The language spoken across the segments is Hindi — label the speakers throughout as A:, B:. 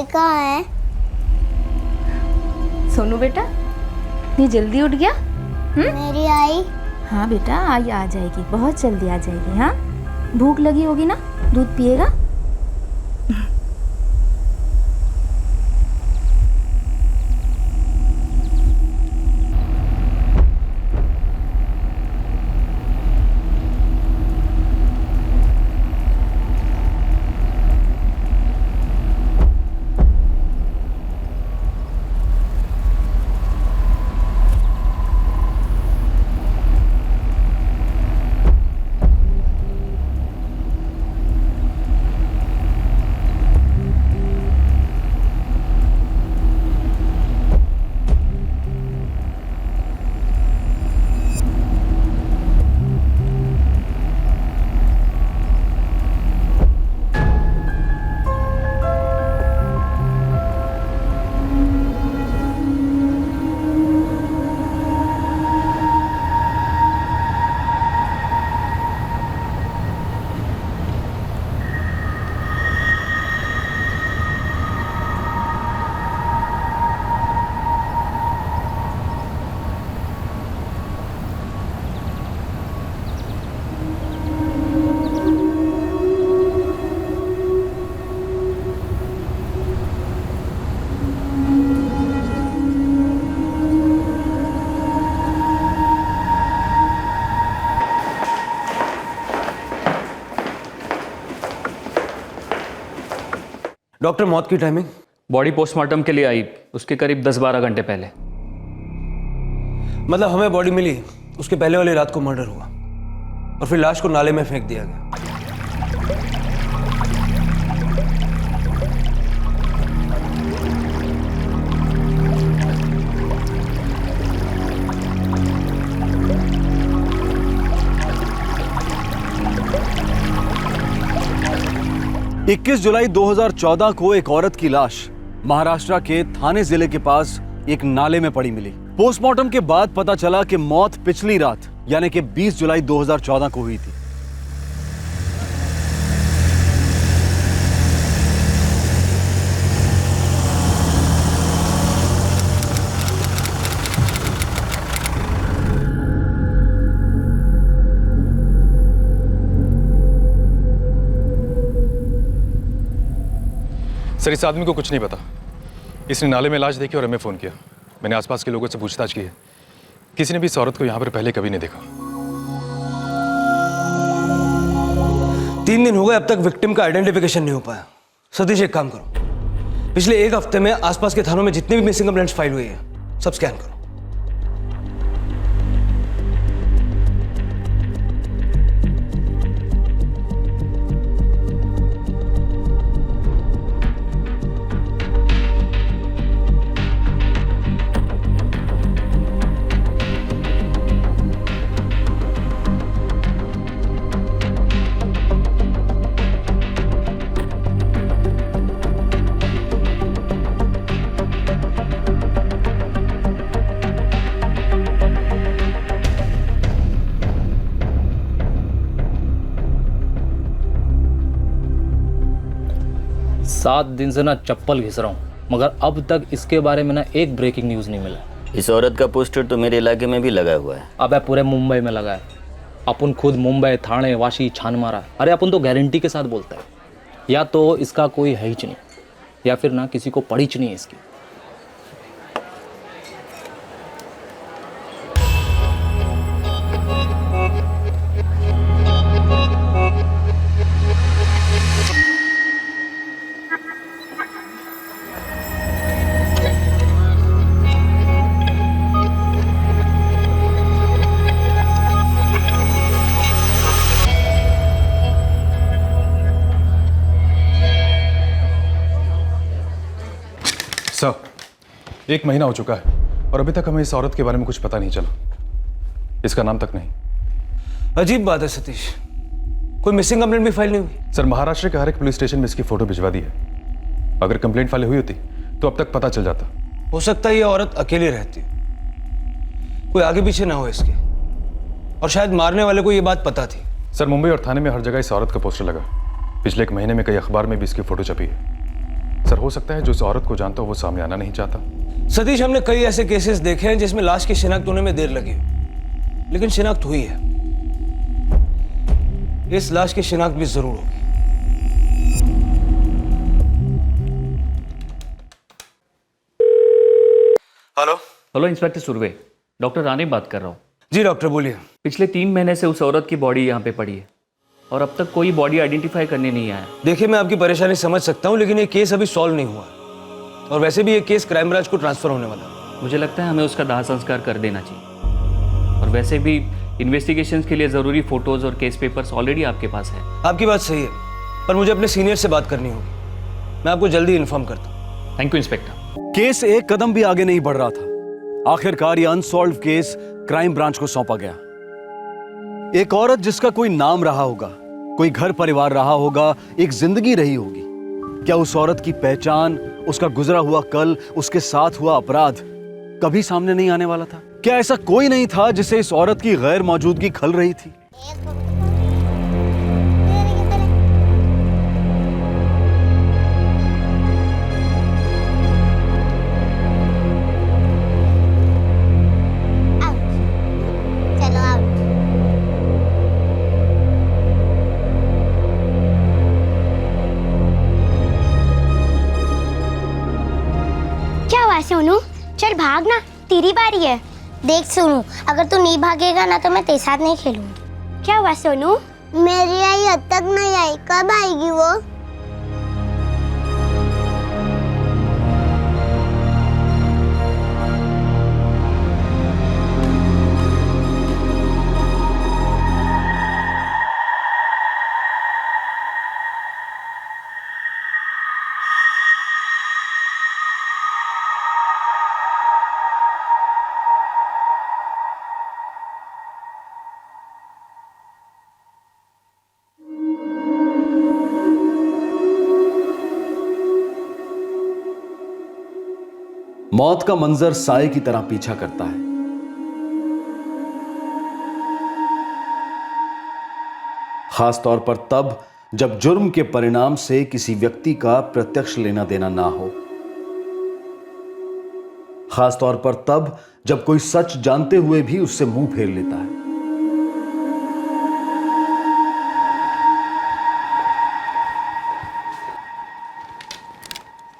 A: कहाँ है?
B: सोनू बेटा, इतनी जल्दी उठ गया?
A: मेरी आई?
B: हाँ बेटा, आई आ जाएगी, बहुत जल्दी आ जाएगी। हाँ, भूख लगी होगी ना, दूध पिएगा?
C: डॉक्टर, मौत की टाइमिंग?
D: बॉडी पोस्टमार्टम के लिए आई, उसके करीब 10-12 घंटे पहले।
C: मतलब हमें बॉडी मिली, उसके पहले वाली रात को मर्डर हुआ और फिर लाश को नाले में फेंक दिया गया।
E: 21 जुलाई 2014 को एक औरत की लाश महाराष्ट्र के थाने जिले के पास एक नाले में पड़ी मिली। पोस्टमार्टम के बाद पता चला कि मौत पिछली रात यानी कि 20 जुलाई 2014 को हुई थी।
F: सर, इस आदमी को कुछ नहीं पता। इसने नाले में लाश देखी और हमें फ़ोन किया। मैंने आसपास के लोगों से पूछताछ की है, किसी ने भी इस औरत को यहाँ पर पहले कभी नहीं देखा।
C: 3 दिन हो गए, अब तक विक्टिम का आइडेंटिफिकेशन नहीं हो पाया। सतीश, एक काम करो, पिछले 1 हफ्ते में आसपास के थानों में जितने भी मिसिंग कंप्लेंट्स फाइल हुई है सब स्कैन करो।
G: सात दिन से ना चप्पल घिस रहा हूँ, मगर अब तक इसके बारे में ना एक ब्रेकिंग न्यूज़ नहीं मिला।
H: इस औरत का पोस्टर तो मेरे इलाके में भी लगा हुआ है।
G: अब पूरे मुंबई में लगा है। अपन खुद मुंबई, थाने, वाशी, छान मारा। अरे अपन तो गारंटी के साथ बोलता है, या तो इसका कोई है ही नहीं, या फिर ना किसी को पड़ी नहीं है इसकी।
F: सर, 1 महीना हो चुका है और अभी तक हमें इस औरत के बारे में कुछ पता नहीं चला, इसका नाम तक नहीं।
C: अजीब बात है सतीश, कोई मिसिंग कंप्लेंट भी फाइल नहीं हुई?
F: सर, महाराष्ट्र के हर एक पुलिस स्टेशन में इसकी फोटो भिजवा दी है। अगर कंप्लेंट फाइल हुई होती तो अब तक पता चल जाता।
C: हो सकता है ये औरत अकेली रहती, कोई आगे पीछे ना हो इसके, और शायद मारने वाले को ये बात पता थी।
F: सर, मुंबई और थाने में हर जगह इस औरत का पोस्टर लगा। पिछले 1 महीने में कई अखबार में भी इसकी फोटो छपी है। सर हो सकता है जो इस औरत को जानता हो वो सामने आना नहीं चाहता।
C: सतीश, हमने कई ऐसे केसेस देखे हैं जिसमें लाश की शिनाख्त होने में देर लगी, लेकिन शिनाख्त हुई है। इस लाश की शिनाख्त भी जरूर होगी। Hello.
D: Hello inspector Surve, doctor Rane बात कर रहा हूँ।
C: जी डॉक्टर, बोलिए।
D: पिछले 3 महीने से उस औरत की बॉडी यहाँ पे पड़ी है और अब तक कोई बॉडी आइडेंटिफाई करने नहीं आया।
C: देखिए, मैं आपकी परेशानी समझ सकता हूँ, लेकिन ये केस अभी सॉल्व नहीं हुआ और वैसे भी ये केस क्राइम ब्रांच को ट्रांसफर होने वाला है।
D: मुझे लगता है हमें उसका दाह संस्कार कर देना चाहिए। और वैसे भी इन्वेस्टिगेशंस के लिए ज़रूरी फोटोज़ और केस पेपर्स ऑलरेडी आपके पास है।
C: आपकी बात सही है, पर मुझे अपने सीनियर से बात करनी होगी। मैं आपको जल्दी इन्फॉर्म करता हूँ।
D: Thank you inspector.
E: केस एक कदम भी आगे नहीं बढ़ रहा था। आखिरकार ये अनसॉल्व केस क्राइम ब्रांच को सौंपा गया। एक औरत जिसका कोई नाम रहा होगा, कोई घर परिवार रहा होगा, एक जिंदगी रही होगी। क्या उस औरत की पहचान, उसका गुजरा हुआ कल, उसके साथ हुआ अपराध कभी सामने नहीं आने वाला था? क्या ऐसा कोई नहीं था जिसे इस औरत की गैर मौजूदगी खल रही थी?
A: क्या हुआ सोनू? चल भागना, तेरी बारी है। देख सोनू, अगर तू नहीं भागेगा ना तो मैं तेरे साथ नहीं खेलूंगी। क्या हुआ सोनू? मेरी आई अब तक नहीं आई, कब आएगी वो?
E: मौत का मंजर साए की तरह पीछा करता है। खास तौर पर तब जब जुर्म के परिणाम से किसी व्यक्ति का प्रत्यक्ष लेना देना ना हो। खास तौर पर तब जब कोई सच जानते हुए भी उससे मुंह फेर लेता है।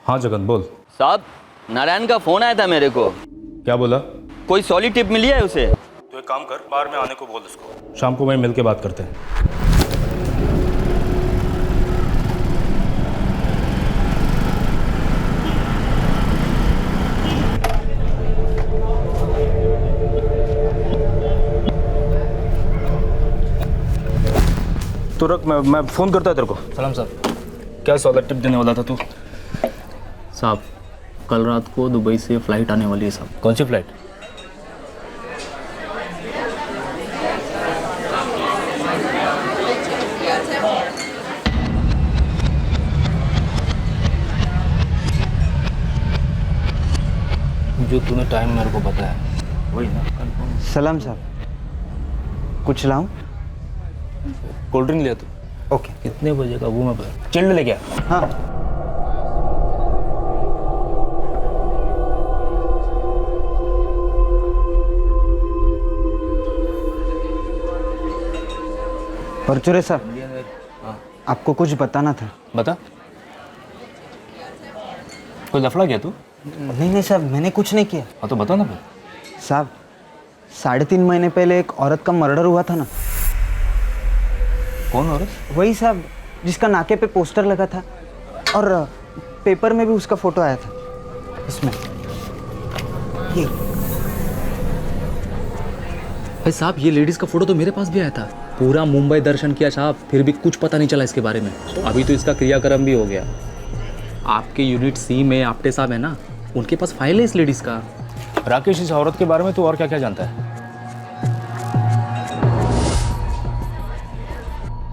I: हाँ जगन बोल।
H: साहब, नारायण का फोन आया था मेरे को।
I: क्या बोला?
H: कोई सॉलिड टिप मिली है उसे?
I: तो एक काम कर, बाहर में आने को बोल उसको। शाम को वहीं मिल के बात करते हैं। तो रख, मैं फोन करता है तेरे को।
G: सलाम साहब।
I: क्या सॉलिड टिप देने वाला था तू?
G: साहब, कल रात को दुबई से फ़्लाइट आने वाली है साहब।
I: कौन सी फ्लाइट?
G: जो तूने टाइम मेरे को बताया वही ना?
J: सलाम साहब, कुछ लाऊं?
I: कोल्ड ड्रिंक लिया तू?
J: ओके।
G: कितने बजे का वो मैं बता।
I: चिल्ड लेके आ।
J: हाँ। परचूरे साहब, आपको कुछ बताना था।
I: बता। कोई लफड़ा गया तू?
J: नहीं साहब, मैंने कुछ नहीं किया।
I: हाँ तो बता ना फिर।
J: साहब, 3.5 महीने पहले एक औरत का मर्डर हुआ था ना।
I: कौन औरत?
J: वही साहब जिसका नाके पे पोस्टर लगा था और पेपर में भी उसका फोटो आया था। इसमें ये
G: भाई साहब, ये लेडीज़ का फोटो तो मेरे पास भी आया था। पूरा मुंबई दर्शन किया साहब, फिर भी कुछ पता नहीं चला इसके बारे में। अभी तो इसका क्रियाक्रम भी हो गया। आपके यूनिट सी में आपटे साहब है ना, उनके पास फाइल है इस लेडीज़ का।
I: राकेश, इस औरत के बारे में तू और क्या क्या जानता है?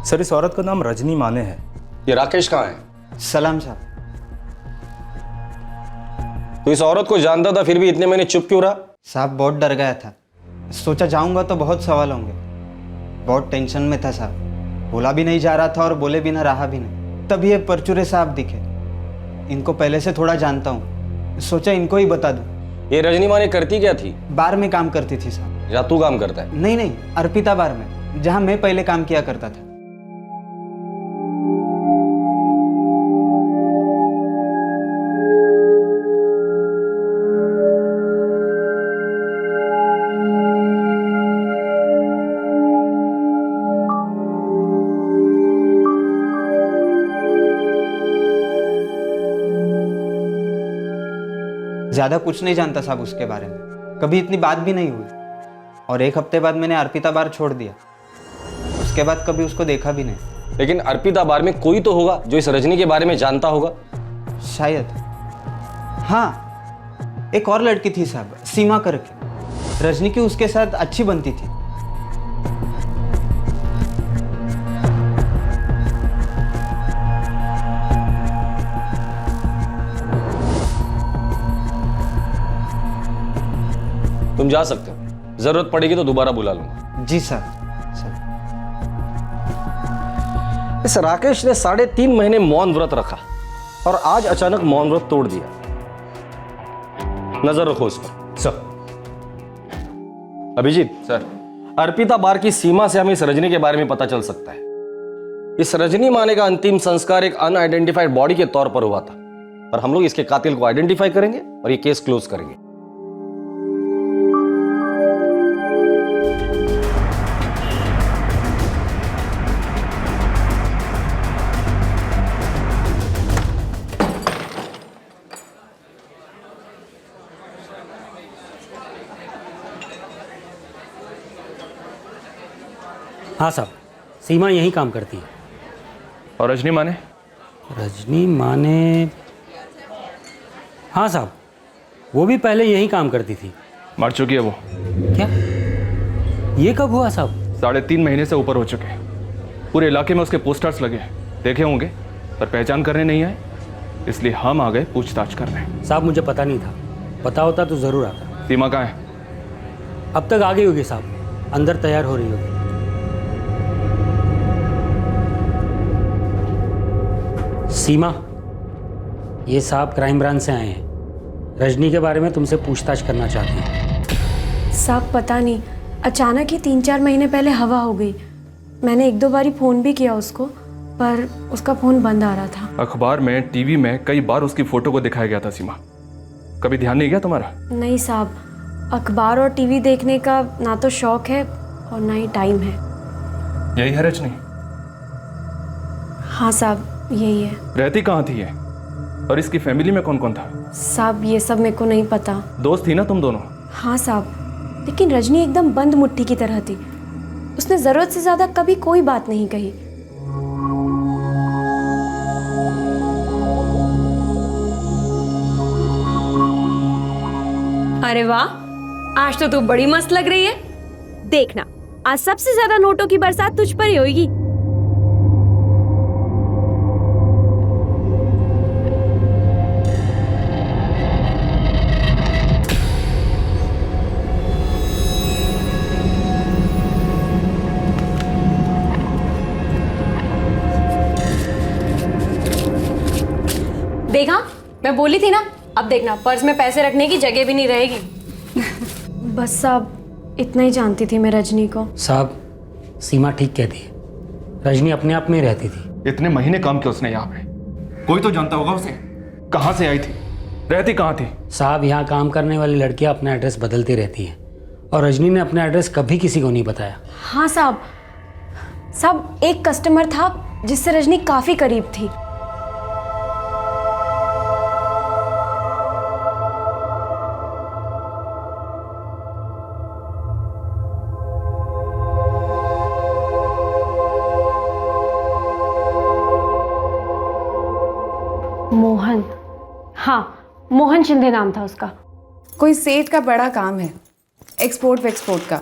I: सर, इस औरत का नाम रजनी माने है।
K: ये राकेश कहाँ है?
J: सलाम साहब।
K: तो इस औरत को जानता था फिर भी इतने महीने चुप क्यों रहा?
J: साहब बहुत डर गया था, सोचा जाऊंगा तो बहुत सवाल होंगे। बहुत टेंशन में था साहब, बोला भी नहीं जा रहा था और बोले बिना रहा भी नहीं। तब ये परचूरे साहब दिखे। इनको पहले से थोड़ा जानता हूँ, सोचा इनको ही बता दूँ।
K: ये रजनी माने करती क्या थी?
J: बार में काम करती थी साहब।
K: या तू काम करता है?
J: नहीं, अर्पिता बार में, जहाँ मैं पहले काम किया करता था। ज़्यादा कुछ नहीं जानता साहब उसके बारे में, कभी इतनी बात भी नहीं हुई। और एक हफ्ते बाद मैंने अर्पिता बार छोड़ दिया, उसके बाद कभी उसको देखा भी नहीं।
K: लेकिन अर्पिता बार में कोई तो होगा जो इस रजनी के बारे में जानता होगा।
J: शायद, हाँ, एक और लड़की थी साहब, सीमा करके। रजनी की उसके साथ अच्छी बनती थी।
K: तुम जा सकते हो, जरूरत पड़ेगी तो दोबारा बुला लूंगा।
J: जी सर।
K: इस राकेश ने 3.5 महीने मौन व्रत रखा और आज अचानक मौन व्रत तोड़ दिया। नजर रखो उस पर।
I: सर।
K: अभिजीत
I: सर।
K: अर्पिता बार की सीमा से हमें इस रजनी के बारे में पता चल सकता है। इस रजनी माने का अंतिम संस्कार एक अनआइडेंटिफाइड बॉडी के तौर पर हुआ था, और हम लोग इसके कातिल को आइडेंटिफाई करेंगे और ये केस क्लोज करेंगे।
L: हाँ साहब, सीमा यहीं काम करती है।
F: और रजनी माने?
L: रजनी माने, हाँ साहब, वो भी पहले यहीं काम करती थी।
F: मर चुकी है वो।
L: क्या? ये कब हुआ साहब?
F: 3.5 महीने से ऊपर हो चुके हैं। पूरे इलाके में उसके पोस्टर्स लगे हैं, देखे होंगे, पर पहचान करने नहीं आए, इसलिए हम आ गए पूछताछ करने।
L: साहब मुझे पता नहीं था, पता होता तो ज़रूर आता।
F: सीमा कहाँ है?
L: अब तक आ गई होगी साहब, अंदर तैयार हो रही होगी। सीमा, ये साहब क्राइम ब्रांच से आए हैं, रजनी के बारे में तुमसे पूछताछ करना चाहते हैं।
M: साहब पता नहीं, अचानक ही 3-4 महीने पहले हवा हो गई। मैंने 1-2 बारी फ़ोन भी किया उसको, पर उसका फ़ोन बंद आ रहा था।
F: अखबार में, टीवी में कई बार उसकी फोटो को दिखाया गया था। सीमा, कभी ध्यान नहीं गया तुम्हारा?
M: नहीं साहब, अखबार और टीवी देखने का ना तो शौक है और ना ही टाइम है।
F: यही है रजनी?
M: हाँ साहब, यही है।
F: रहती कहाँ थी ये? और इसकी फैमिली में कौन कौन था?
M: साहब ये सब मेरे को नहीं पता।
F: दोस्त थी ना तुम दोनों?
M: हाँ साहब, लेकिन रजनी एकदम बंद मुट्ठी की तरह थी। उसने ज़रूरत से ज़्यादा कभी कोई बात नहीं कही।
N: अरे वाह, आज तो तू बड़ी मस्त लग रही है। देखना, आज सबसे ज्यादा नोटों की बरसात तुझ पर ही होगी। देखा, मैं बोली थी ना, अब देखना पर्स में पैसे रखने की जगह भी नहीं रहेगी।
M: बस साहब, इतना ही जानती थी मैं रजनी को।
L: साहब, सीमा ठीक कहती है, रजनी अपने आप में रहती थी।
F: इतने महीने काम किया उसने यहाँ पे, कोई तो जानता होगा उसे। कहाँ से आई थी, रहती कहाँ थी?
L: साहब, यहाँ काम करने वाली लड़कियाँ अपना एड्रेस बदलती रहती हैं, और रजनी ने अपना एड्रेस कभी किसी को नहीं बताया।
M: हाँ साहब, एक कस्टमर था जिससे रजनी काफ़ी करीब थी।
N: मोहन, हाँ मोहन शिंदे नाम था उसका।
O: कोई सेठ का बड़ा काम है, एक्सपोर्ट वेक्सपोर्ट का।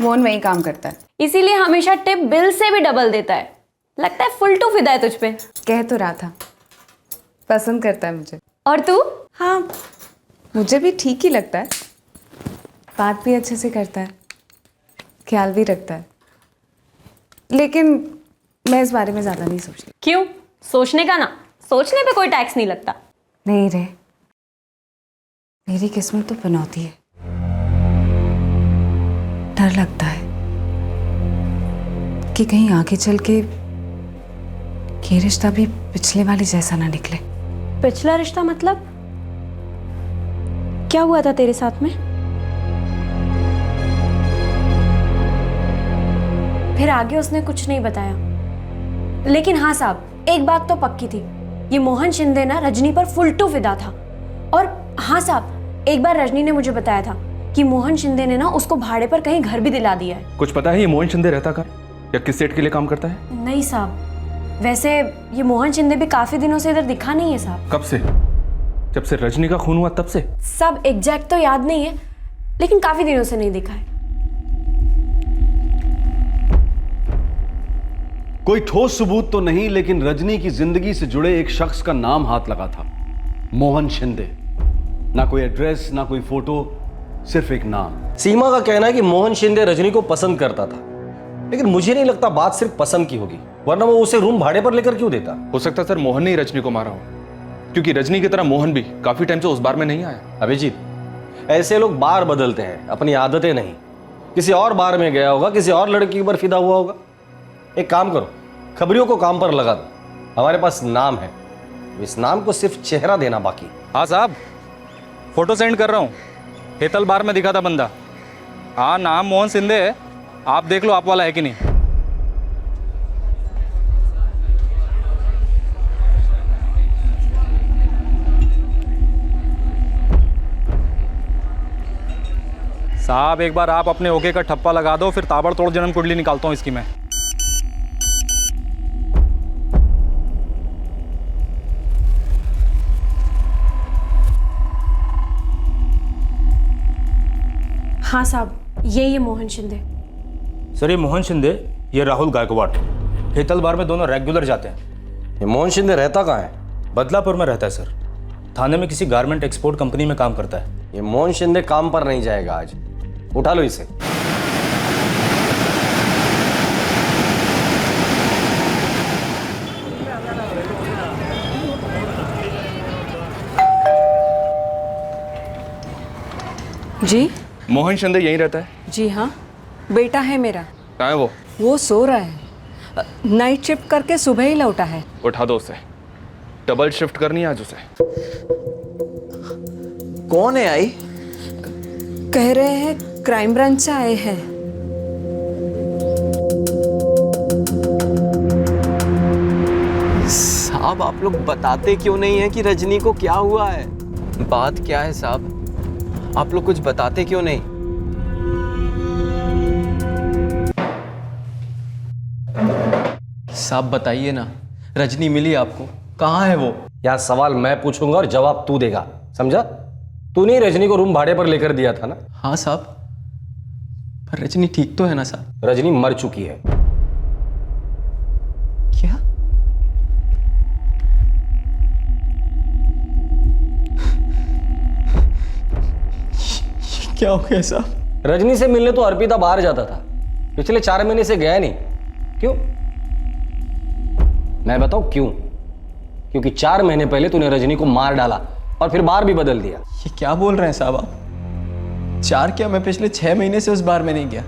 O: मोहन वहीं काम करता है,
N: इसीलिए हमेशा टिप बिल से भी डबल देता है। लगता है फुल टू फिदा है तुझ पे।
O: कह तो रहा था, पसंद करता है मुझे।
N: और तू?
O: हाँ, मुझे भी ठीक ही लगता है। बात भी अच्छे से करता है, ख्याल भी रखता है। लेकिन मैं इस बारे में ज़्यादा नहीं सोचती।
N: क्यों? सोचने का ना, सोचने पे कोई टैक्स नहीं लगता।
O: नहीं रे, मेरी किस्मत तो बनौती है। डर लगता है कि कहीं आगे चल के ये रिश्ता भी पिछले वाले जैसा ना निकले।
N: पिछला रिश्ता मतलब? क्या हुआ था तेरे साथ में? फिर आगे उसने कुछ नहीं बताया। लेकिन हाँ साहब, एक बात तो पक्की थी, ये मोहन शिंदे ना रजनी पर फुल टू फिदा था। और हाँ साहब, एक बार रजनी ने मुझे बताया था कि मोहन शिंदे ने ना उसको भाड़े पर कहीं घर भी दिला दिया है।
F: कुछ पता है ये मोहन शिंदे रहता कहाँ या किस सेट के लिए काम करता है?
N: नहीं साहब, वैसे ये मोहन शिंदे भी काफी दिनों से इधर दिखा नहीं है साहब।
F: कब से? जब से रजनी का खून हुआ तब से?
N: सब एग्जैक्ट तो याद नहीं है, लेकिन काफी दिनों से नहीं दिखा है।
E: कोई ठोस सबूत तो नहीं, लेकिन रजनी की जिंदगी से जुड़े एक शख्स का नाम हाथ लगा था, मोहन शिंदे। ना कोई एड्रेस, ना कोई फोटो, सिर्फ एक नाम।
K: सीमा का कहना है कि मोहन शिंदे रजनी को पसंद करता था, लेकिन मुझे नहीं लगता बात सिर्फ पसंद की होगी, वरना वो उसे रूम भाड़े पर लेकर क्यों देता?
F: हो सकता सर मोहन ने ही रजनी को मारा हो, क्योंकि रजनी की तरह मोहन भी काफी टाइम से उस बार में नहीं आया।
K: अभिजीत, ऐसे लोग बार बदलते हैं, अपनी आदतें नहीं। किसी और बार में गया होगा, किसी और लड़की पर फिदा हुआ होगा। एक काम करो, खबरियों को काम पर लगा दो। हमारे पास नाम है, इस नाम को सिर्फ चेहरा देना बाकी।
G: हाँ साहब, फोटो सेंड कर रहा हूँ। हेतल बार में दिखा था बंदा। हाँ, नाम मोहन शिंदे है, आप देख लो आप वाला है कि नहीं। साहब एक बार आप अपने ओके का ठप्पा लगा दो, फिर ताबड़तोड़ जन्म कुंडली निकालता हूँ इसकी मैं।
M: हाँ साहब, ये मोहन शिंदे।
I: सर ये मोहन शिंदे, ये राहुल गायकवाड़। हेतल बार में दोनों रेगुलर जाते हैं।
K: ये मोहन शिंदे रहता कहाँ है?
I: बदलापुर में रहता है सर। थाने में किसी गारमेंट एक्सपोर्ट कंपनी में काम करता है।
K: ये मोहन शिंदे काम पर नहीं जाएगा आज, उठा लो इसे।
O: जी
F: मोहन शिंदे यहीं रहता है?
O: जी हाँ, बेटा है मेरा।
F: कहाँ है वो?
O: वो सो रहा है, नाइट शिफ्ट करके सुबह ही लौटा है।
F: उठा दो उसे, डबल शिफ्ट करनी है आज उसे।
J: कौन है आई?
O: कह रहे हैं क्राइम ब्रांच से आए हैं।
J: साहब आप लोग बताते क्यों नहीं है कि रजनी को क्या हुआ है? बात क्या है साहब, आप लोग कुछ बताते क्यों नहीं? साहब बताइए ना, रजनी मिली आपको? कहाँ है वो?
K: यार सवाल मैं पूछूंगा और जवाब तू देगा, समझा? तूने रजनी को रूम भाड़े पर लेकर दिया था ना?
J: हाँ साहब, पर रजनी ठीक तो है ना साहब?
K: रजनी मर चुकी है।
J: क्या? क्या हो गया साहब?
K: रजनी से मिलने तो अर्पिता बाहर जाता था, पिछले 4 महीने से गया नहीं। क्यों? मैं बताऊं क्यों? क्योंकि 4 महीने पहले तूने रजनी को मार डाला और फिर बार भी बदल दिया।
J: ये क्या बोल रहे हैं साहब आप? 4 क्या, मैं पिछले 6 महीने से उस बार में नहीं गया,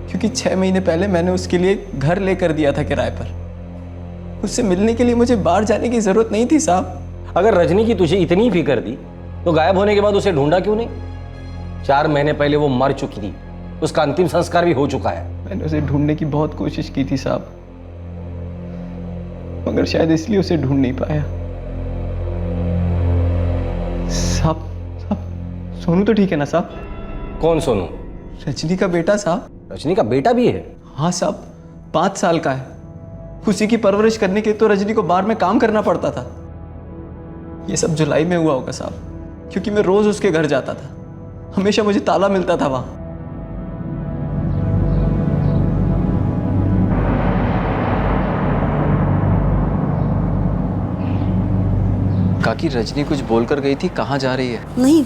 J: क्योंकि 6 महीने पहले मैंने उसके लिए घर लेकर दिया था किराए पर। उससे मिलने के लिए मुझे बाहर जाने की जरूरत नहीं थी साहब।
K: अगर रजनी की तुझे इतनी फिक्र थी तो गायब होने के बाद उसे ढूंढा क्यों नहीं? 4 महीने पहले वो मर चुकी थी, उसका अंतिम संस्कार भी हो चुका है।
J: मैंने उसे ढूंढने की बहुत कोशिश की थी साहब, मगर शायद इसलिए उसे ढूंढ नहीं पाया। साहब सोनू तो ठीक है ना साहब?
K: कौन सोनू?
J: रजनी का बेटा साहब।
K: रजनी का बेटा भी है?
J: हाँ साहब, 5 साल का है। उसी की परवरिश करने के लिए तो रजनी को बाहर में काम करना पड़ता था। ये सब जुलाई में हुआ होगा साहब, क्योंकि मैं रोज उसके घर जाता था, हमेशा मुझे ताला मिलता था वहां। काकी रजनी कुछ बोलकर गई थी, कहाँ जा रही है?
P: नहीं,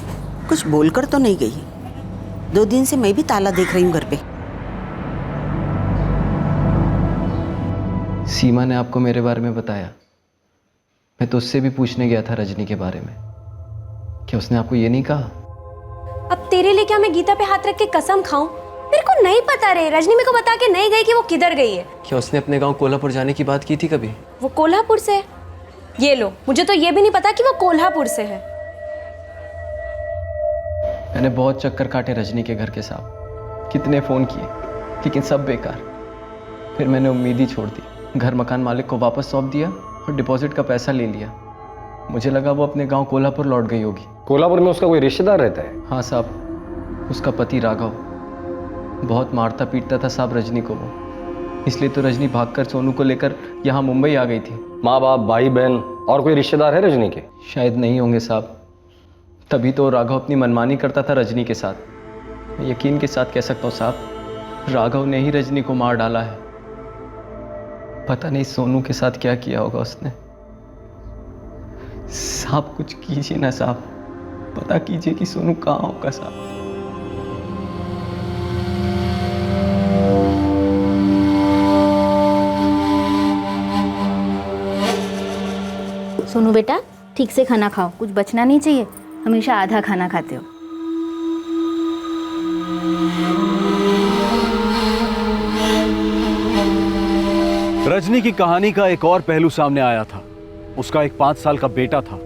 P: कुछ बोलकर तो नहीं गई। 2 दिन से मैं भी ताला देख रही हूँ घर पे।
J: सीमा ने आपको मेरे बारे में बताया? मैं तो उससे भी पूछने गया था रजनी के बारे में। क्या उसने आपको ये नहीं कहा?
N: अब तेरे लिए क्या मैं गीता पे हाथ रख के कसम खाऊं? मेरे को नहीं पता रे, रजनी मेरे को बता के नहीं गई कि वो किधर गई है।
J: क्या उसने अपने गांव कोल्हापुर जाने की बात की थी कभी?
N: वो कोल्हापुर से है? ये लो, मुझे तो ये भी नहीं पता कि वो कोल्हापुर से है।
J: मैंने बहुत चक्कर काटे रजनी के घर के साथ, कितने फ़ोन किए, लेकिन सब बेकार। फिर मैंने उम्मीद ही छोड़ दी। घर मकान मालिक को वापस सौंप दिया और डिपॉजिट का पैसा ले लिया। मुझे लगा वो अपने गांव कोल्हापुर लौट गई होगी।
K: कोल्हापुर में उसका कोई रिश्तेदार रहता है?
J: हाँ साहब, उसका पति राघव बहुत मारता पीटता था साहब रजनी को वो। इसलिए तो रजनी भागकर सोनू को लेकर यहाँ मुंबई आ गई थी।
K: माँ बाप, भाई बहन और कोई रिश्तेदार है रजनी के?
J: शायद नहीं होंगे साहब, तभी तो राघव अपनी मनमानी करता था रजनी के साथ। मैं यकीन के साथ कह सकता हूँ साहब, राघव ने ही रजनी को मार डाला है। पता नहीं सोनू के साथ क्या किया होगा उसने। साहब कुछ कीजिए ना साहब, पता कीजिए कि सोनू कहाँ होगा साहब।
B: सोनू बेटा, ठीक से खाना खाओ, कुछ बचना नहीं चाहिए। हमेशा आधा खाना खाते हो।
E: रजनी की कहानी का एक और पहलू सामने आया था। उसका एक 5 साल का बेटा था,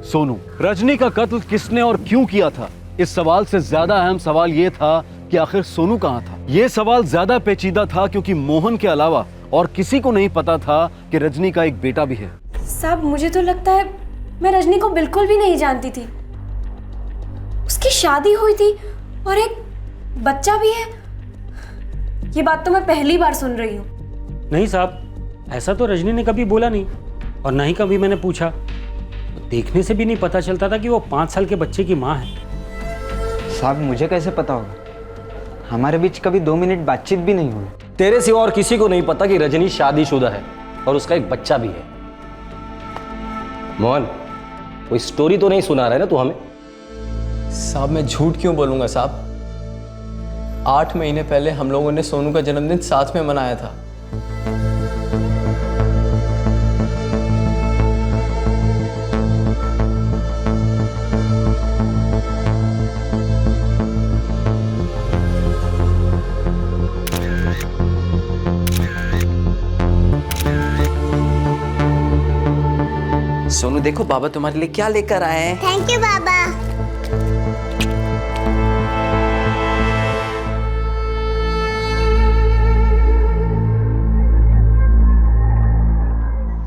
E: सोनू। रजनी का कत्ल किसने और क्यों किया था, इस सवाल से ज्यादा अहम सवाल यह था कि आखिर सोनू कहां था। यह सवाल ज्यादा पेचीदा था क्योंकि मोहन के अलावा और किसी को नहीं पता था कि रजनी का एक बेटा भी है।
N: साहब मुझे तो लगता है मैं रजनी को बिल्कुल भी नहीं जानती थी। उसकी शादी हुई थी और एक बच्चा भी है। ये बात तो मैं पहली बार सुन रही हूँ।
L: नहीं साहब, ऐसा तो रजनी ने कभी बोला नहीं और ना ही कभी मैंने पूछा। देखने से भी नहीं पता चलता था कि वो 5 साल के बच्चे की माँ है।
Q: साहब मुझे कैसे पता होगा? हमारे बीच कभी 2 मिनट बातचीत भी नहीं हुई।
K: तेरे सिवा और किसी को नहीं पता कि रजनी शादीशुदा है और उसका एक बच्चा भी है। मोहन, कोई स्टोरी तो नहीं सुना रहा है ना तू हमें?
J: साहब मैं झूठ क्यों बोलूंगा साहब? 8 महीने पहले हम लोगों ने सोनू का जन्मदिन साथ में मनाया था। सोनू देखो बाबा तुम्हारे लिए क्या लेकर आए हैं।
A: थैंक यू बाबा।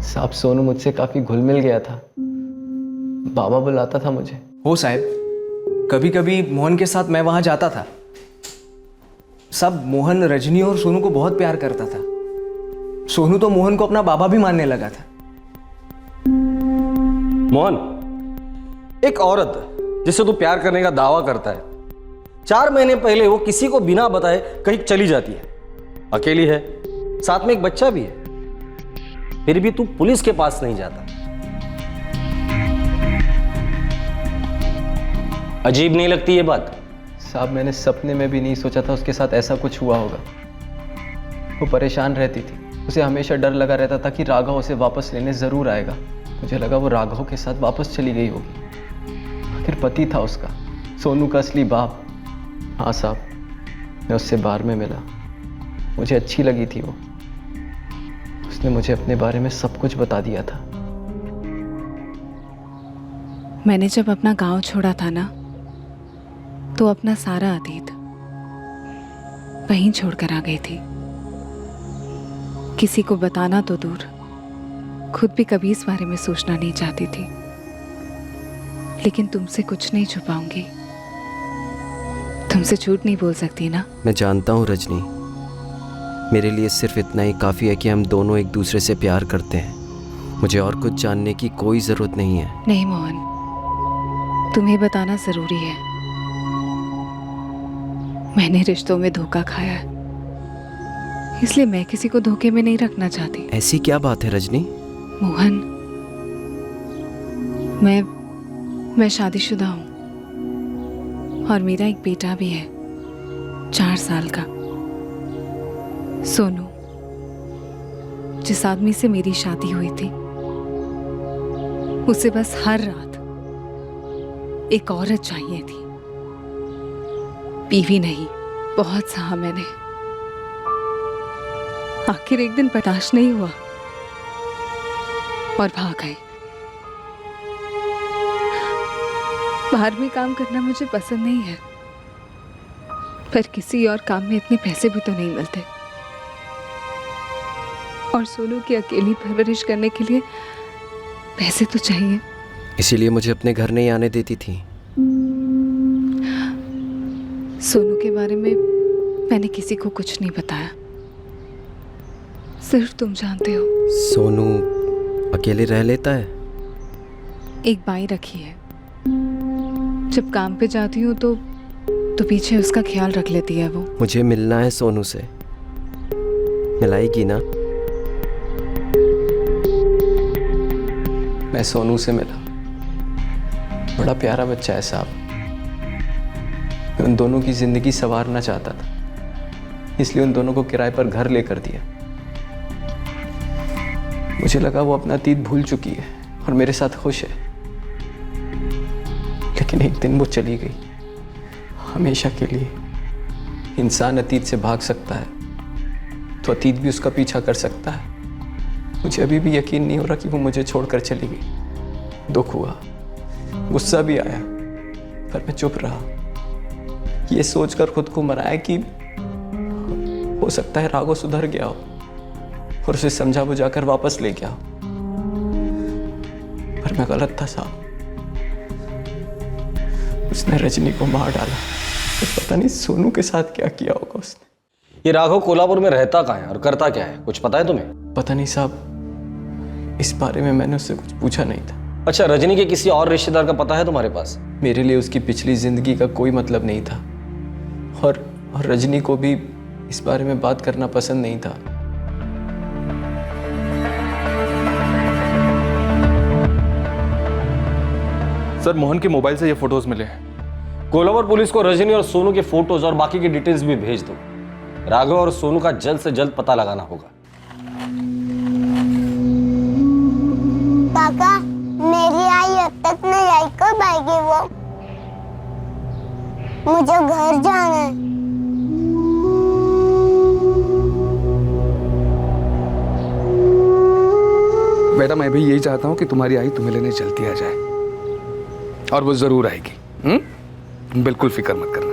J: साहब सोनू मुझसे काफी घुल मिल गया था, बाबा बुलाता था मुझे।
Q: हो साहब, कभी कभी मोहन के साथ मैं वहां जाता था। सब मोहन रजनी और सोनू को बहुत प्यार करता था। सोनू तो मोहन को अपना बाबा भी मानने लगा था।
K: मोहन, एक औरत जिससे तू प्यार करने का दावा करता है, 4 महीने पहले वो किसी को बिना बताए कहीं चली जाती है, अकेली है, साथ में एक बच्चा भी है, फिर भी तू पुलिस के पास नहीं जाता। अजीब नहीं लगती ये बात?
J: साहब मैंने सपने में भी नहीं सोचा था उसके साथ ऐसा कुछ हुआ होगा। वो परेशान रहती थी, उसे हमेशा डर लगा रहता था कि राघव उसे वापस लेने जरूर आएगा। मुझे लगा वो राघव के साथ वापस चली गई होगी। आखिर पति था उसका, सोनू का असली बाप। हाँ साहब, मैं उससे बार में मिला, मुझे अच्छी लगी थी वो। उसने मुझे अपने बारे में सब कुछ बता दिया था।
O: मैंने जब अपना गांव छोड़ा था ना, तो अपना सारा अतीत वहीं छोड़कर आ गई थी। किसी को बताना तो दूर, खुद भी कभी इस बारे में सोचना नहीं चाहती थी। लेकिन तुमसे कुछ नहीं छुपाऊंगी, तुमसे झूठ नहीं बोल सकती ना।
R: मैं जानता हूँ रजनी, मेरे लिए सिर्फ इतना ही काफ़ी है कि हम दोनों एक दूसरे से प्यार करते हैं। मुझे और कुछ जानने की कोई ज़रूरत नहीं है।
O: नहीं मोहन, तुम्हें बताना ज़रूरी है। मैंने रिश्तों में धोखा खाया है, इसलिए मैं किसी को धोखे में नहीं रखना चाहती।
R: ऐसी क्या बात है रजनी?
O: मोहन, मैं शादीशुदा हूँ और मेरा एक बेटा भी है, 4 साल का, सोनू, जिस आदमी से मेरी शादी हुई थी। उसे बस हर रात एक औरत चाहिए थी। बीवी नहीं, बहुत सहा मैंने, आखिर एक दिन बर्दाश्त नहीं हुआ और भाग गए। बाहर में काम करना मुझे पसंद नहीं है, पर किसी और काम में इतने पैसे भी तो नहीं मिलते, और सोनू की अकेली परवरिश करने के लिए पैसे तो चाहिए।
R: इसीलिए मुझे अपने घर नहीं आने देती थी।
O: सोनू के बारे में मैंने किसी को कुछ नहीं बताया, सिर्फ तुम जानते हो।
R: सोनू अकेले रह लेता है?
O: एक बाई रखी है, जब काम पे जाती हूँ तो पीछे उसका ख्याल रख लेती है वो।
R: मुझे मिलना है सोनू से, मिलाएगी ना?
J: मैं सोनू से मिला, बड़ा प्यारा बच्चा है साहब। मैं उन दोनों की जिंदगी संवारना चाहता था, इसलिए उन दोनों को किराए पर घर लेकर दिया। मुझे लगा वो अपना अतीत भूल चुकी है और मेरे साथ खुश है, लेकिन एक दिन वो चली गई, हमेशा के लिए। इंसान अतीत से भाग सकता है तो अतीत भी उसका पीछा कर सकता है। मुझे अभी भी यकीन नहीं हो रहा कि वो मुझे छोड़कर चली गई। दुख हुआ, गुस्सा भी आया, पर मैं चुप रहा, ये सोचकर खुद को मनाया कि हो सकता है राघव सुधर गया हो और उसे समझा बुझाकर वापस ले गया हो। पर मैं गलत था साहब, उसने रजनी को मार डाला। तो पता नहीं सोनू के साथ क्या किया होगा उसने।
K: ये राघव कोल्हापुर में रहता कहाँ है और करता क्या है, कुछ पता है तुम्हें?
J: पता नहीं साहब, इस बारे में मैंने उससे कुछ पूछा नहीं था।
K: अच्छा, रजनी के किसी और रिश्तेदार का पता है तुम्हारे पास?
J: मेरे लिए उसकी पिछली जिंदगी का कोई मतलब नहीं था, और रजनी को भी इस बारे में बात करना पसंद नहीं था।
F: सर, मोहन के मोबाइल से ये फोटोज मिले हैं।
K: कोल्हापुर पुलिस को रजनी और सोनू के फोटोज और बाकी की डिटेल्स भी भेज दो। राघव और सोनू का जल्द से जल्द पता लगाना होगा।
A: काका, मेरी आई अब तक नहीं आई, कब आएगी वो? मुझे घर जाना है।
S: बेटा, मैं भी यही चाहता हूँ कि तुम्हारी आई तुम्हें लेने जल्दी आ जाए, और वो जरूर आएगी। बिल्कुल फिक्र मत करना।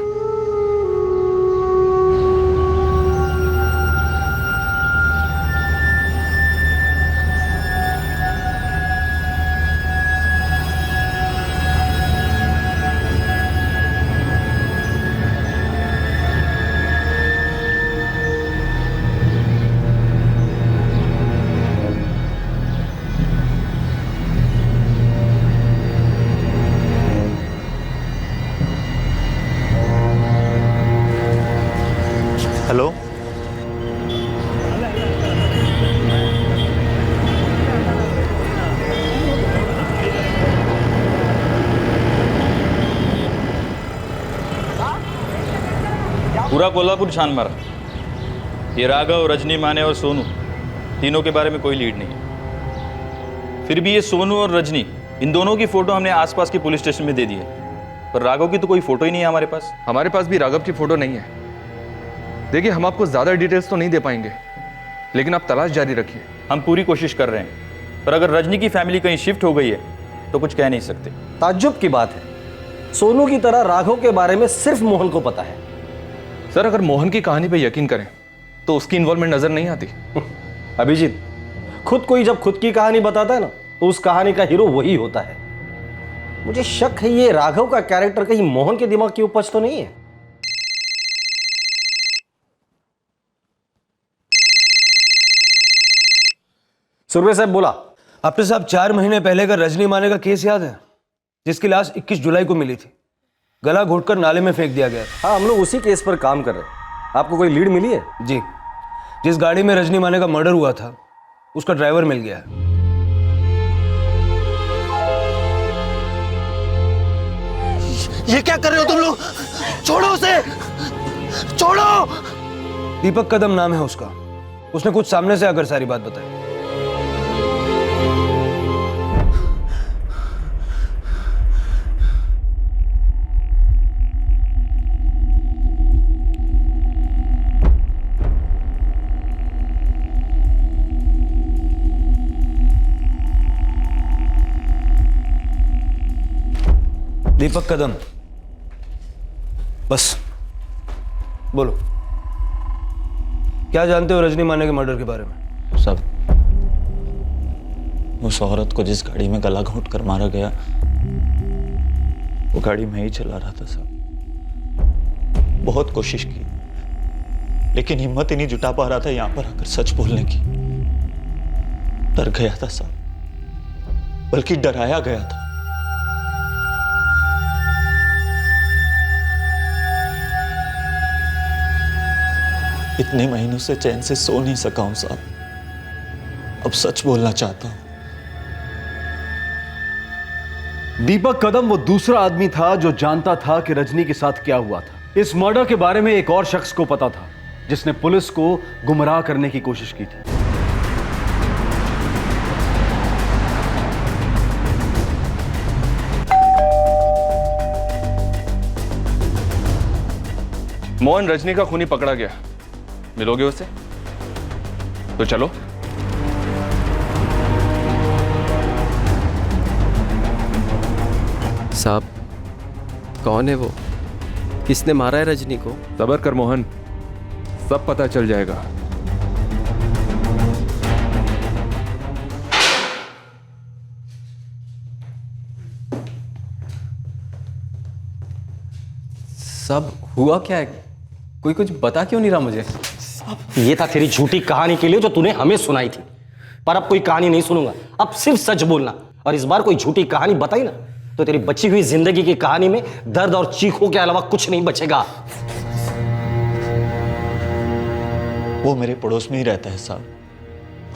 I: हेलो,
H: पूरा कोल्हापुर छान मारा। ये राघव, रजनी माने और सोनू, तीनों के बारे में कोई लीड नहीं है। फिर भी ये सोनू और रजनी, इन दोनों की फोटो हमने आसपास के पुलिस स्टेशन में दे दी है, पर राघव की तो कोई फोटो ही नहीं है हमारे पास।
S: हमारे पास भी राघव की फोटो नहीं है। देखिए, हम आपको ज्यादा डिटेल्स तो नहीं दे पाएंगे, लेकिन आप तलाश जारी रखिए।
H: हम पूरी कोशिश कर रहे हैं, पर अगर रजनी की फैमिली कहीं शिफ्ट हो गई है तो कुछ कह नहीं सकते।
K: ताज्जुब की बात है, सोनू की तरह राघव के बारे में सिर्फ मोहन को पता है।
S: सर, अगर मोहन की कहानी पे यकीन करें तो उसकी इन्वॉल्वमेंट नजर नहीं आती।
K: अभिजीत, खुद कोई जब खुद की कहानी बताता है ना, तो उस कहानी का हीरो वही होता है। मुझे शक है ये राघव का कैरेक्टर कहीं मोहन के दिमाग की उपज तो नहीं है। सुरवे साहब बोला।
C: आपने साहब 4 महीने पहले का रजनी माने का केस याद है, जिसकी लाश 21 जुलाई को मिली थी, गला घोटकर नाले में फेंक दिया गया।
K: हाँ, हम लोग उसी केस पर काम कर रहे हैं। आपको कोई लीड मिली है?
C: जी, जिस गाड़ी में रजनी माने का मर्डर हुआ था उसका ड्राइवर मिल गया है।
T: ये क्या कर रहे हो तुम लोग? छोड़ो उसे, छोड़ो।
C: दीपक कदम नाम है उसका। उसने कुछ सामने से आकर सारी बात बताई। दीपक कदम, बस बोलो, क्या जानते हो रजनी माने के मर्डर के बारे में?
H: सब उस औरत को जिस गाड़ी में गला घोंट कर मारा गया, वो गाड़ी मैं ही चला रहा था साहब। बहुत कोशिश की, लेकिन हिम्मत ही नहीं जुटा पा रहा था यहां पर आकर सच बोलने की। डर गया था साहब, बल्कि डराया गया था। इतने महीनों से चैन से सो नहीं सका हूं साहब। अब सच बोलना चाहता हूं।
E: दीपक कदम वो दूसरा आदमी था जो जानता था कि रजनी के साथ क्या हुआ था। इस मर्डर के बारे में एक और शख्स को पता था, जिसने पुलिस को गुमराह करने की कोशिश की थी।
F: मोहन रजनी का खूनी पकड़ा गया, मिलोगे उससे? तो चलो।
R: साहब, कौन है वो? किसने मारा है रजनी को?
F: सबर कर मोहन, सब पता चल जाएगा।
Q: सब हुआ क्या है? कोई कुछ बता क्यों नहीं रहा मुझे?
K: ये था तेरी झूठी कहानी के लिए जो तूने हमें सुनाई थी, पर अब कोई कहानी नहीं सुनूंगा। अब सिर्फ सच बोलना, और इस बार कोई झूठी कहानी बताई ना तो तेरी बची हुई जिंदगी की कहानी में दर्द और चीखों के अलावा कुछ नहीं बचेगा।
H: वो मेरे पड़ोस में ही रहता है साहब,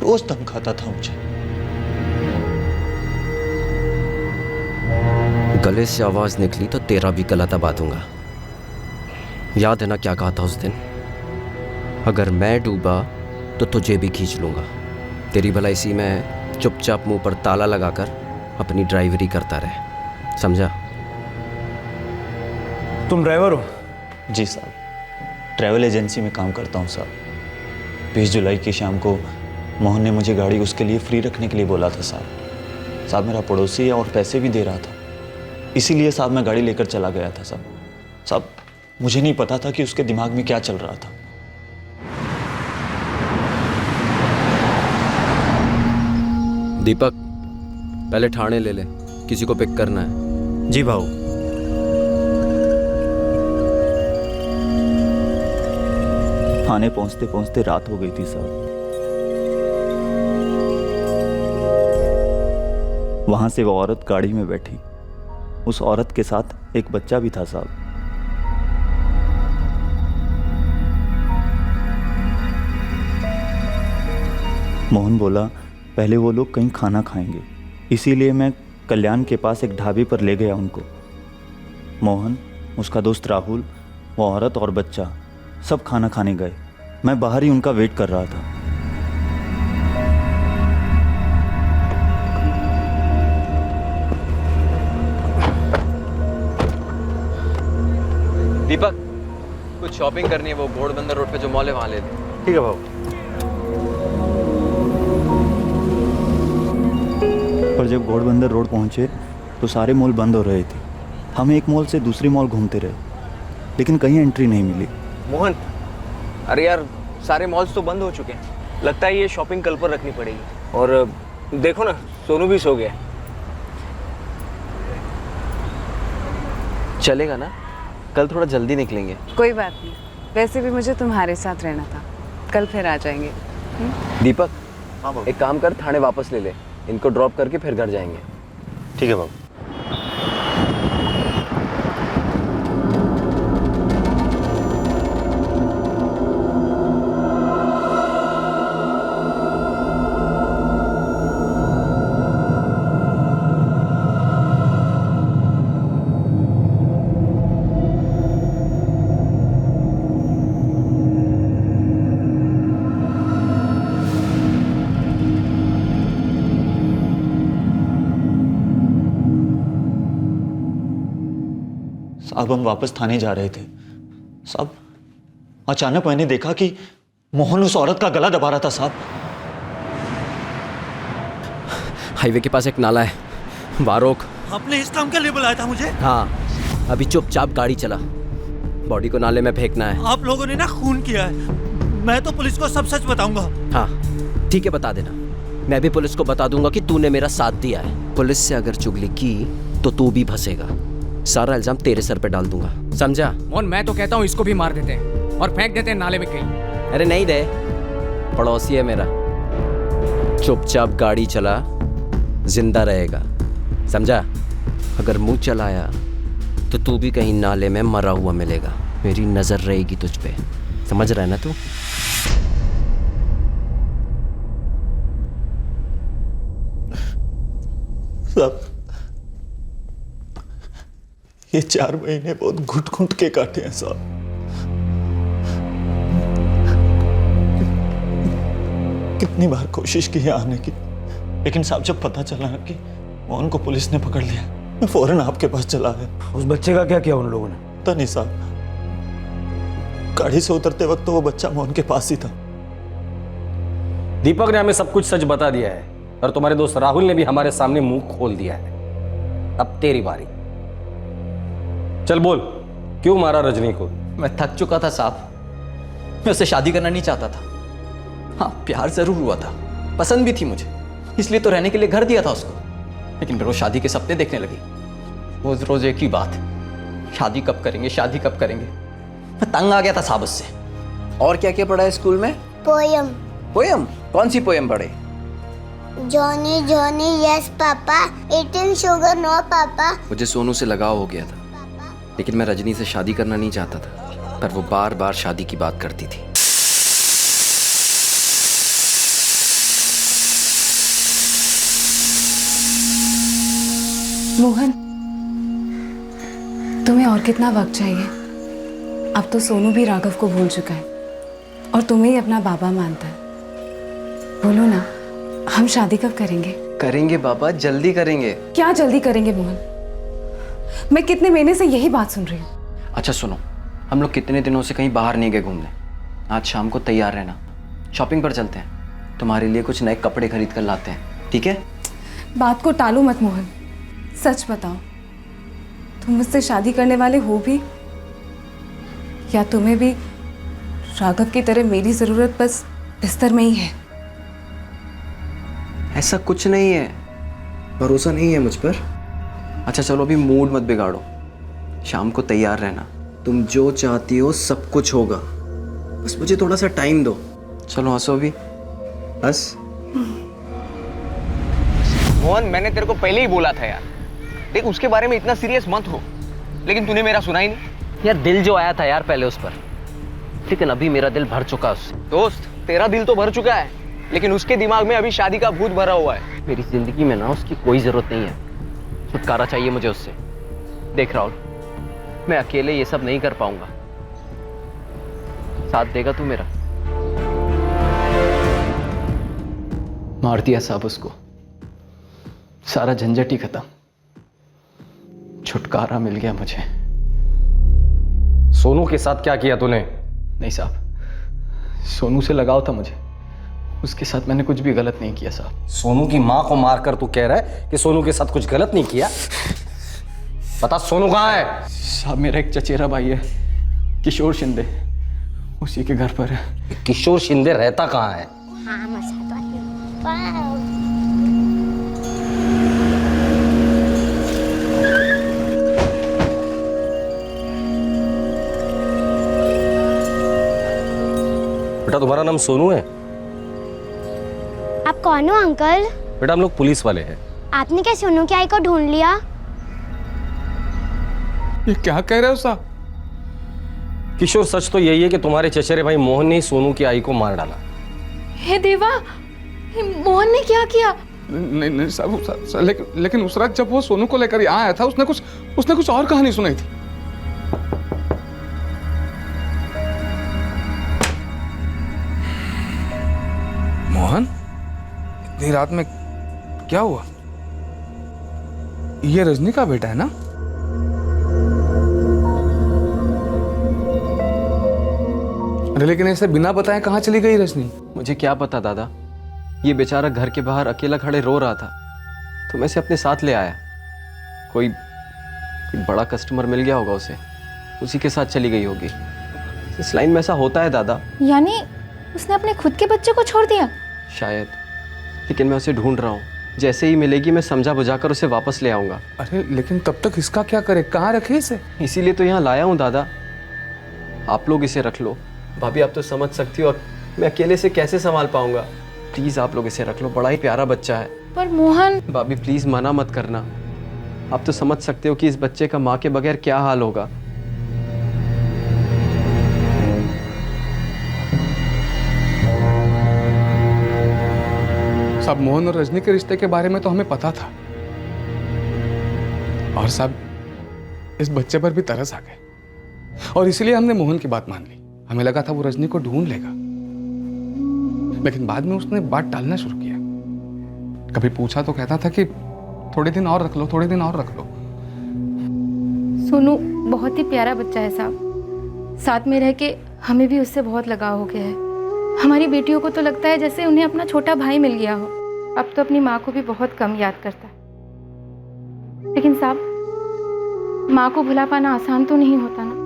H: रोज धमकाता था मुझे।
R: गले से आवाज निकली तो तेरा भी गला दबा दूंगा। याद है ना क्या कहा था उस दिन? अगर मैं डूबा तो तुझे भी खींच लूंगा। तेरी भलाई सी में चुपचाप मुंह पर ताला लगाकर अपनी ड्राइवरी करता रहे, समझा?
C: तुम ड्राइवर हो?
H: जी साहब, ट्रैवल एजेंसी में काम करता हूँ साहब। 20 जुलाई की शाम को मोहन ने मुझे गाड़ी उसके लिए फ्री रखने के लिए बोला था साहब। साहब मेरा पड़ोसी है और पैसे भी दे रहा था, इसीलिए साहब मैं गाड़ी लेकर चला गया था साहब। साहब मुझे नहीं पता था कि उसके दिमाग में क्या चल रहा था।
R: दीपक, पहले ठाणे ले ले, किसी को पिक करना है।
H: जी भाऊ। थाने पहुंचते पहुंचते रात हो गई थी साहब। वहां से वो औरत गाड़ी में बैठी, उस औरत के साथ एक बच्चा भी था साहब। मोहन बोला पहले वो लोग कहीं खाना खाएंगे, इसीलिए मैं कल्याण के पास एक ढाबे पर ले गया उनको। मोहन, उसका दोस्त राहुल, वो औरत और बच्चा सब खाना खाने गए। मैं बाहर ही उनका वेट कर रहा था।
J: दीपक, कुछ शॉपिंग करनी है, वो घोड़बंदर रोड पे जो मॉल है वहां ले ले।
C: ठीक है भाऊ।
H: पर जब घोड़बंदर रोड पहुंचे तो सारे मॉल बंद हो रहे थे। हम एक मॉल से दूसरी मॉल घूमते रहे, लेकिन कहीं एंट्री नहीं मिली।
Q: मोहन, अरे यार सारे मॉल्स तो बंद हो चुके हैं। लगता है ये शॉपिंग कल पर रखनी पड़ेगी। और देखो ना, सोनू भी सो गया। चलेगा ना? कल थोड़ा जल्दी निकलेंगे।
O: कोई बात नहीं, वैसे भी मुझे तुम्हारे साथ रहना था, कल फिर आ जाएंगे।
J: दीपक, एक काम कर, थाने वापस ले ले, इनको ड्रॉप करके फिर घर जाएंगे।
H: ठीक है बाबू। अब हम वापस थाने जा रहे थे साहब, अचानक मैंने देखा कि मोहन उस औरत का गला दबा रहा था साहब।
R: हाईवे के पास एक नाला है, वहाँ रोक।
T: आपने इस काम के लिए बुलाया था मुझे?
R: हाँ, अभी चुपचाप गाड़ी चला, बॉडी को नाले में फेंकना है।
T: आप लोगों ने ना खून किया है, मैं तो पुलिस को सब सच बताऊंगा।
R: हाँ ठीक है, बता देना। मैं भी पुलिस को बता दूंगा कि तूने मेरा साथ दिया है। पुलिस से अगर चुगली की तो तू भी फंसेगा। सारा इल्जाम तेरे सर पे डाल दूंगा, समझा?
J: मोहन मैं तो कहता हूँ इसको भी मार देते हैं और फेंक देते हैं नाले में कहीं।
R: अरे नहीं दे, पड़ोसी है मेरा। चुपचाप गाड़ी चला, जिंदा रहेगा, समझा? अगर मुंह चलाया तो तू भी कहीं नाले में मरा हुआ मिलेगा। मेरी नजर रहेगी तुझ पे, समझ रहा है ना तू?
T: साहब, ये 4 महीने बहुत घुट घुट के काटे हैं साहब। कितनी बार कोशिश की है आने की, लेकिन साहब जब पता चला ना कि मोहन को पुलिस ने पकड़ लिया, मैं फौरन आपके पास चला आया।
C: उस बच्चे का क्या किया उन लोगों ने?
T: पता नहीं साहब, गाड़ी से उतरते वक्त तो वो बच्चा मोहन के पास ही था।
K: दीपक ने हमें सब कुछ सच बता दिया है और तुम्हारे दोस्त राहुल ने भी हमारे सामने मुंह खोल दिया है। अब तेरी बारी, चल बोल, क्यों मारा रजनी को?
J: मैं थक चुका था साहब, मैं उससे शादी करना नहीं चाहता था। हाँ प्यार जरूर हुआ था, पसंद भी थी मुझे, इसलिए तो रहने के लिए घर दिया था उसको। लेकिन फिर वो शादी के सपने देखने लगी, रोज रोज एक ही बात, शादी कब करेंगे, शादी कब करेंगे। मैं तंग आ गया था साहब उससे।
P: और क्या क्या पढ़ा है स्कूल में?
A: पोयम।
P: पोयम? कौन सी पोयम पढ़े?
A: Johnny Johnny yes papa, 18 sugar no पापा।
R: मुझे सोनू से लगाव हो गया था, लेकिन मैं रजनी से शादी करना नहीं चाहता था, पर वो बार बार शादी की बात करती थी।
O: मोहन, तुम्हें और कितना वक्त चाहिए? अब तो सोनू भी राघव को भूल चुका है और तुम्हें ही अपना बाबा मानता है। बोलो ना, हम शादी कब करेंगे?
Q: करेंगे बाबा, जल्दी करेंगे।
O: क्या जल्दी करेंगे मोहन? मैं कितने महीने से यही बात सुन रही हूँ।
Q: अच्छा सुनो, हम लोग कितने दिनों से कहीं बाहर नहीं गए घूमने। आज शाम को तैयार रहना, शॉपिंग पर चलते हैं, तुम्हारे लिए कुछ नए कपड़े खरीद कर लाते हैं, ठीक है?
O: बात को टालो मत मोहन, सच बताओ, तुम मुझसे शादी करने वाले हो भी, या तुम्हें भी राघव की तरह मेरी जरूरत बस बिस्तर में ही है?
Q: ऐसा कुछ नहीं है, भरोसा नहीं है मुझ पर। अच्छा चलो अभी मूड मत बिगाड़ो, शाम को तैयार रहना, तुम जो चाहती हो सब कुछ होगा, बस मुझे थोड़ा सा टाइम दो। चलो हंसो अभी, हंस।
J: मोहन मैंने तेरे को पहले ही बोला था यार, देख उसके बारे में इतना सीरियस मत हो, लेकिन तूने मेरा सुना ही नहीं।
R: यार दिल जो आया था यार पहले उस पर, लेकिन अभी मेरा दिल भर चुका है उससे।
J: दोस्त तेरा दिल तो भर चुका है, लेकिन उसके दिमाग में अभी शादी का भूत भरा हुआ है।
R: मेरी जिंदगी में ना उसकी कोई जरूरत नहीं है, छुटकारा चाहिए मुझे उससे।
J: देख राहुल, मैं अकेले ये सब नहीं कर पाऊंगा, साथ देगा तू मेरा? मार दिया साहब उसको, सारा झंझट ही खत्म, छुटकारा मिल गया मुझे।
K: सोनू के साथ क्या किया तूने?
J: नहीं साहब, सोनू से लगाव था मुझे, उसके साथ मैंने कुछ भी गलत नहीं किया साहब।
K: सोनू की माँ को मारकर तू कह रहा है कि सोनू के साथ कुछ गलत नहीं किया? बता सोनू कहाँ है?
J: साहब मेरा एक चचेरा भाई है, किशोर शिंदे, उसी के घर पर है।
K: किशोर शिंदे रहता कहाँ है?
A: हाँ मजा
K: बेटा तुम्हारा नाम सोनू है?
A: आप कौन हो अंकल?
K: बेटा हम लोग पुलिस वाले हैं।
A: आपने क्या सोनू की आई को ढूंढ लिया?
S: ये क्या कह रहे हो साहब?
K: किशोर सच तो यही है कि तुम्हारे चचेरे भाई मोहन ने सोनू की आई को मार डाला।
O: हे देवा, मोहन ने क्या किया?
S: नहीं नहीं साहब, लेकिन उस रात जब वो सोनू को लेकर यहाँ आया था उसने कुछ और कहानी सुनाई थी। मोहन, इतनी रात में क्या हुआ? ये रजनी का बेटा है ना? अरे लेकिन ऐसे बिना बताए कहाँ चली गई रजनी?
Q: मुझे क्या पता दादा, ये बेचारा घर के बाहर अकेला खड़े रो रहा था, तो मैं इसे अपने साथ ले आया। कोई एक बड़ा कस्टमर मिल गया होगा उसे, उसी के साथ चली गई होगी। इस लाइन में ऐसा होता है दादा।
B: यानी उसने अपने खुद के बच्चे को छोड़ दिया?
Q: शायद, लेकिन मैं उसे ढूंढ रहा हूँ। जैसे ही मिलेगी मैं समझा बुझाकर उसे वापस ले आऊंगा।
S: अरे लेकिन तब तक इसका क्या करे, कहाँ रखे इसे?
Q: इसीलिए तो यहाँ लाया हूँ दादा। आप लोग इसे रख लो। भाभी आप तो समझ सकती हो, और मैं अकेले से कैसे संभाल पाऊंगा। प्लीज आप लोग इसे रख लो, बड़ा ही प्यारा बच्चा है।
B: पर मोहन।
Q: भाभी प्लीज मना मत करना। आप तो समझ सकते हो कि इस बच्चे का माँ के बगैर क्या हाल होगा।
S: साहब, मोहन और रजनी के रिश्ते के बारे में तो हमें पता था, और साहब इस बच्चे पर भी तरस आ गए, और इसलिए हमने मोहन की बात मान ली। हमें लगा था वो रजनी को ढूंढ लेगा, लेकिन बाद में उसने बात टालना शुरू किया। कभी पूछा तो कहता था कि थोड़े दिन और रख लो, थोड़े दिन और रख लो।
B: सोनू बहुत ही प्यारा बच्चा है साहब, साथ में रह के हमें भी उससे बहुत लगाव हो गया है। हमारी बेटियों को तो लगता है जैसे उन्हें अपना छोटा भाई मिल गया हो। अब तो अपनी माँ को भी बहुत कम याद करता है। लेकिन साहब, माँ को भुला पाना आसान तो नहीं होता ना।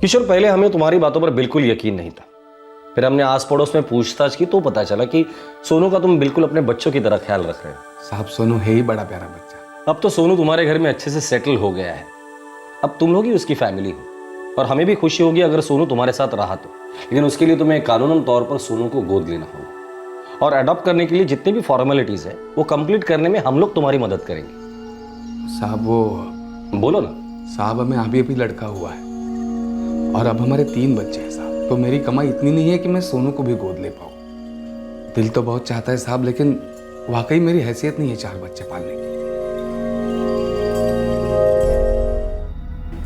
K: किशोर, पहले हमें तुम्हारी बातों पर बिल्कुल यकीन नहीं था। फिर हमने आस पड़ोस में पूछताछ की तो पता चला कि सोनू का तुम बिल्कुल अपने बच्चों की तरह ख्याल रख रहे हो।
S: साहब, सोनू है ही बड़ा प्यारा बच्चा।
K: अब तो सोनू तुम्हारे घर में अच्छे से सेटल हो गया है। अब तुम लोग ही उसकी फैमिली हो, और हमें भी खुशी होगी अगर सोनू तुम्हारे साथ रहा तो। लेकिन उसके लिए तुम्हें कानूनन तौर पर सोनू को गोद लेना होगा, और अडॉप्ट करने के लिए जितनी भी फॉर्मेलिटीज है वो कंप्लीट करने में हम लोग तुम्हारी मदद करेंगे।
S: साहब वो
K: बोलो ना।
S: साहब, हमें अभी अभी लड़का हुआ है, और अब हमारे 3 बच्चे हैं साहब। तो मेरी कमाई इतनी नहीं है कि मैं सोनू को भी गोद ले पाऊँ। दिल तो बहुत चाहता है साहब, लेकिन वाकई मेरी हैसियत नहीं है 4 बच्चे पालने की।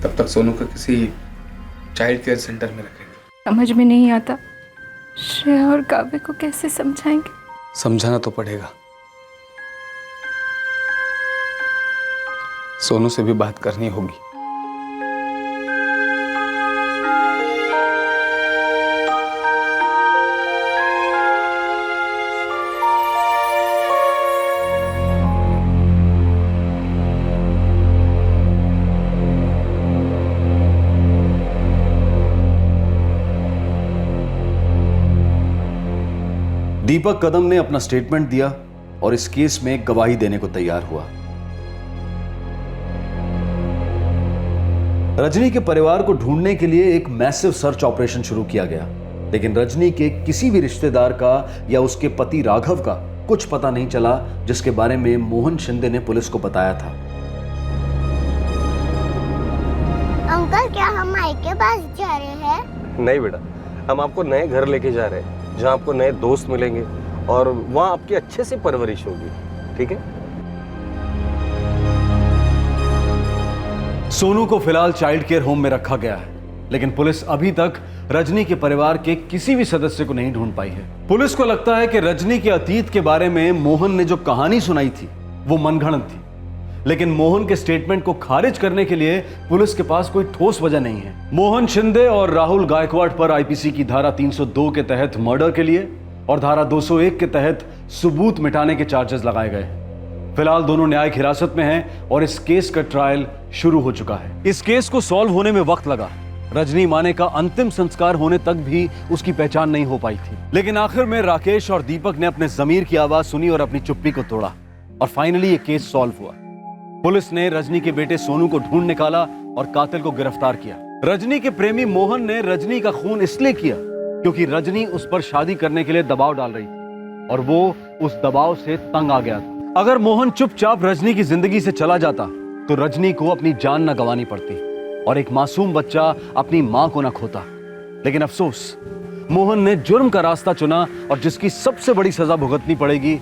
S: तब तक सोनू को किसी चाइल्ड केयर सेंटर में रखेंगे।
O: समझ में नहीं आता श्रेया और काव्य को कैसे समझाएंगे।
S: समझाना तो पड़ेगा। सोनू से भी बात करनी होगी।
E: दीपक कदम ने अपना स्टेटमेंट दिया और इस केस में गवाही देने को तैयार हुआ। रजनी के परिवार को ढूंढने के लिए एक मैसिव सर्च ऑपरेशन शुरू किया गया, लेकिन रजनी के किसी भी रिश्तेदार का या उसके पति राघव का कुछ पता नहीं चला, जिसके बारे में मोहन शिंदे ने पुलिस को बताया था।
A: अंकल, क्या हम माई के पास जा रहे हैं?
K: नहीं बेटा, हम आपको नए घर लेके जा रहे हैं, जहां आपको नए दोस्त मिलेंगे और वहां आपकी अच्छे से परवरिश होगी। ठीक है?
E: सोनू को फिलहाल चाइल्ड केयर होम में रखा गया है, लेकिन पुलिस अभी तक रजनी के परिवार के किसी भी सदस्य को नहीं ढूंढ पाई है। पुलिस को लगता है कि रजनी के अतीत के बारे में मोहन ने जो कहानी सुनाई थी वो मनगढ़ंत थी, लेकिन मोहन के स्टेटमेंट को खारिज करने के लिए पुलिस के पास कोई ठोस वजह नहीं है। मोहन शिंदे और राहुल गायकवाड़ पर आईपीसी की धारा 302 के तहत मर्डर के लिए और धारा 201 के तहत सबूत मिटाने के चार्जेस लगाए गए हैं। फिलहाल दोनों न्यायिक हिरासत में हैं और इस केस का ट्रायल शुरू हो चुका है। इस केस को सॉल्व होने में वक्त लगा। रजनी माने का अंतिम संस्कार होने तक भी उसकी पहचान नहीं हो पाई थी, लेकिन आखिर में राकेश और दीपक ने अपने जमीर की आवाज सुनी और अपनी चुप्पी को तोड़ा, और फाइनली ये केस सॉल्व हुआ। पुलिस ने रजनी के बेटे सोनू को ढूंढ निकाला और कातिल को गिरफ्तार किया। रजनी के प्रेमी मोहन ने रजनी का खून इसलिए किया क्योंकि रजनी उस पर शादी करने के लिए दबाव डाल रही थी और वो उस दबाव से तंग आ गया था। अगर मोहन चुपचाप रजनी की जिंदगी से चला जाता तो रजनी को अपनी जान न गंवानी पड़ती और एक मासूम बच्चा अपनी मां को न खोता। लेकिन अफसोस, मोहन ने जुर्म का रास्ता चुना और जिसकी सबसे बड़ी सजा भुगतनी पड़ेगी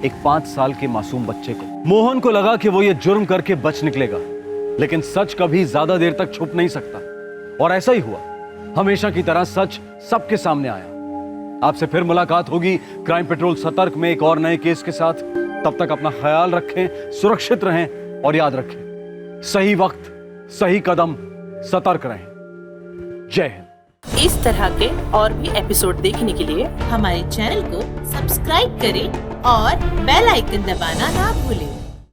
E: एक 5 साल के मासूम बच्चे को। मोहन को लगा कि वो ये जुर्म करके बच निकलेगा, लेकिन सच कभी ज्यादा देर तक छुप नहीं सकता, और ऐसा ही हुआ। हमेशा की तरह सच सबके सामने आया। आपसे फिर मुलाकात होगी क्राइम पेट्रोल सतर्क में एक और नए केस के साथ। तब तक अपना ख्याल रखें, सुरक्षित रहें और याद रखें, सही वक्त, सही कदम, सतर्क रहें। जय हिंद।
U: इस तरह के और भी एपिसोड देखने के लिए हमारे चैनल को सब्सक्राइब करें और बेल आइकन दबाना ना भूलें।